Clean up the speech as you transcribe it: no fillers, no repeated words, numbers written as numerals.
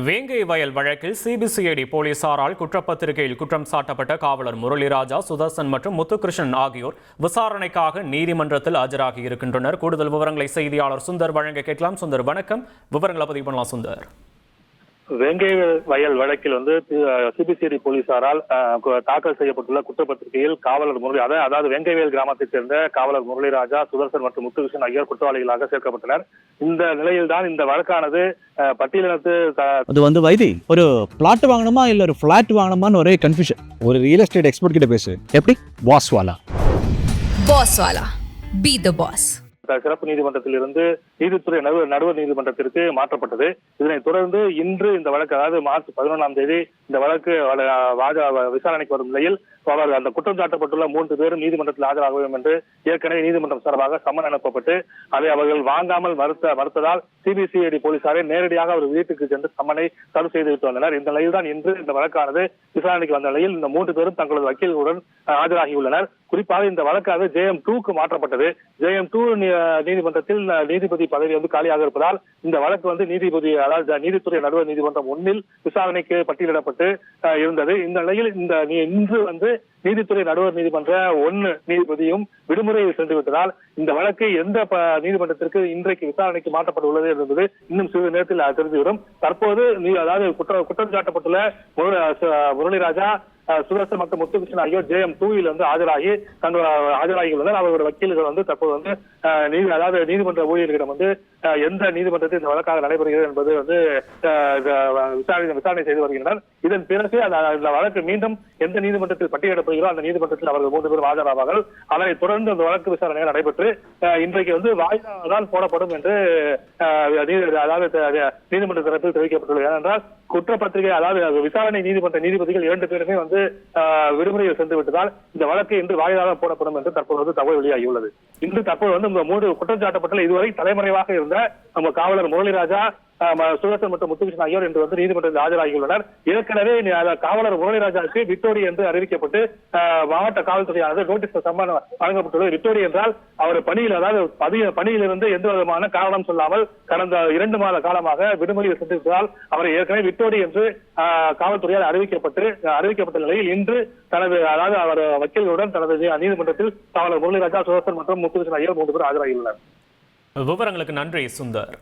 வேங்கை வயல் வழக்கில் சிபிசிஐடி போலீசாரால் குற்றப்பத்திரிகையில் குற்றம் சாட்டப்பட்ட காவலர் முரளிராஜா, சுதர்சன் மற்றும் முத்துகிருஷ்ணன் ஆகியோர் விசாரணைக்காக நீதிமன்றத்தில் ஆஜராகி இருக்கின்றனர். கூடுதல் விவரங்களை செய்தியாளர் சுந்தர் வழங்க கேட்கலாம். சுந்தர், வணக்கம். விவரங்களை பதிவு பண்ணலாம். சுந்தர், வேங்கை வயல் வழக்கில் சிபிசிஐடி போலீசாரால் தாக்கல் செய்யப்பட்டுள்ள குற்றப்பத்திரிகையில் காவலர் முரளி அதாவது வேங்கை வயல் கிராமத்தைச் சேர்ந்த காவலர் முரளிராஜா, சுதர்சன் மற்றும் முத்துகிருஷ்ணன் ஆகியோர் குற்றவாளிகளாக சேர்க்கப்பட்டனர். இந்த நிலையில்தான் இந்த வழக்கானது பட்டியலினத்து அது வைதி ஒரு பிளாட் வாங்கணுமா இல்ல ஒரு பிளாட் வாங்கணுமான்னு ஒரே கன்ஃபியூஷன். ஒரு ரியல் எஸ்டேட் எக்ஸ்பர்ட் கிட்ட பேசு. எப்படி? பாஸ்வாலா பி தி பாஸ். சிறப்பு நீதிமன்றத்தில் இருந்து நீதித்துறை நடுவர் நீதிமன்றத்திற்கு மாற்றப்பட்டது. இதனைத் தொடர்ந்து இன்று இந்த வழக்கு, அதாவது மார்ச் 11ஆம் தேதி இந்த வழக்கு விசாரணைக்கு வரும் நிலையில் அவர் அந்த குற்றம் சாட்டப்பட்டுள்ள 3 பேரும் நீதிமன்றத்தில் ஆஜராக வேண்டும் என்று ஏற்கனவே நீதிமன்றம் சார்பாக சம்மன் அனுப்பப்பட்டு அதை அவர்கள் வாங்காமல் மறுத்ததால் சிபிசிஐடி போலீசாரை நேரடியாக அவர் வீட்டுக்கு சென்று சம்மனை தடை செய்துவிட்டு வந்தனர். இந்த நிலையில் தான் இன்று இந்த வழக்கானது விசாரணைக்கு வந்த நிலையில் இந்த 3 பேரும் தங்களது வக்கீல்களுடன் ஆஜராகியுள்ளனர். குறிப்பாக இந்த வழக்கானது JM2க்கு மாற்றப்பட்டது. JM2 நீதிமன்றத்தில் நீதிபதி பதவி காலியாக இருப்பதால் இந்த வழக்கு நீதிபதி, அதாவது நீதித்துறை நடுவர் நீதிமன்றம் 1 விசாரணைக்கு பட்டியலிடப்பட்டு இருந்தது. இந்த நிலையில் இன்று நீதித்துறை நடுவர் நீதிமன்ற 1 நீதிபதியும் விடுமுறையில் சென்று விட்டதால் இந்த வழக்கு எந்த நீதிமன்றத்திற்கு இன்றைக்கு விசாரணைக்கு மாற்றப்பட்டுள்ளது என்பது இன்னும் சிறிது நேரத்தில் தெரிந்துவிடும். தற்போது அதாவது குற்றம் சாட்டப்பட்டுள்ள முரளிராஜா, சுதர்சன் மற்றும் முத்துகிருஷ்ணன் ஆகியோர் JM2 ஆஜராகியுள்ளனர். அவர்களுடைய வக்கீல்கள் தற்போது அதாவது நீதிமன்ற ஊழியர்களிடம் எந்த நீதிமன்றத்தில் இந்த வழக்காக நடைபெறுகிறது என்பது விசாரணை செய்து வருகின்றனர். இதன் பிறகு அந்த வழக்கு மீண்டும் எந்த நீதிமன்றத்தில் பட்டியலிடப்படுகிறோ அந்த நீதிமன்றத்தில் அவர்கள் 3 பேரும் ஆஜராவார்கள். அதனைத் தொடர்ந்து அந்த வழக்கு விசாரணை நடைபெற்று இன்றைக்கு வாய்தாதான் போடப்படும் என்று நீதிமன்ற தரப்பில் தெரிவிக்கப்பட்டுள்ளது. ஏனென்றால் குற்றப்பத்திரிகை, அதாவது விசாரணை நீதிபதிகள் 2 பேருமே விடுமுறையில் சென்று விட்டதால் இந்த வழக்கு இன்று வாய்தாக போடப்படும் என்று தற்போது தகவல் வெளியாகியுள்ளது. இன்று தற்போது இந்த 3 குற்றம் சாட்டப்பட்டுள்ள இதுவரை தலைமறைவாக இருந்த நம்ம காவலர் முரளிராஜா, சுதர்சன் மற்றும் முத்துகிருஷ்ணன் ஆகியோர் இன்று நீதிமன்றத்தில் ஆஜராகியுள்ளனர். ஏற்கனவே காவலர் முரளிராஜாவுக்கு விட்டோரி என்று அறிவிக்கப்பட்டு மாவட்ட காவல்துறையானது நோட்டீஸ் சம்மன் வழங்கப்பட்டுள்ளது. விட்டோரி என்றால் அவர் பணியில், அதாவது பணியிலிருந்து எந்த விதமான காரணம் சொல்லாமல் கடந்த 2 மாத காலமாக விடுமுறையில் சென்றிருப்பதால் அவரை ஏற்கனவே விட்டோரி என்று காவல்துறையால் அறிவிக்கப்பட்ட நிலையில் இன்று அதாவது அவர் வக்கீல்களுடன் தனது நீதிமன்றத்தில் காவலர் முரளிராஜா, சுதர்சன் மற்றும் முத்துகிருஷ்ணன் ஆகியோர் 3 பேர் ஆஜராகியுள்ளனர். விவரங்களுக்கு நன்றி சுந்தர்.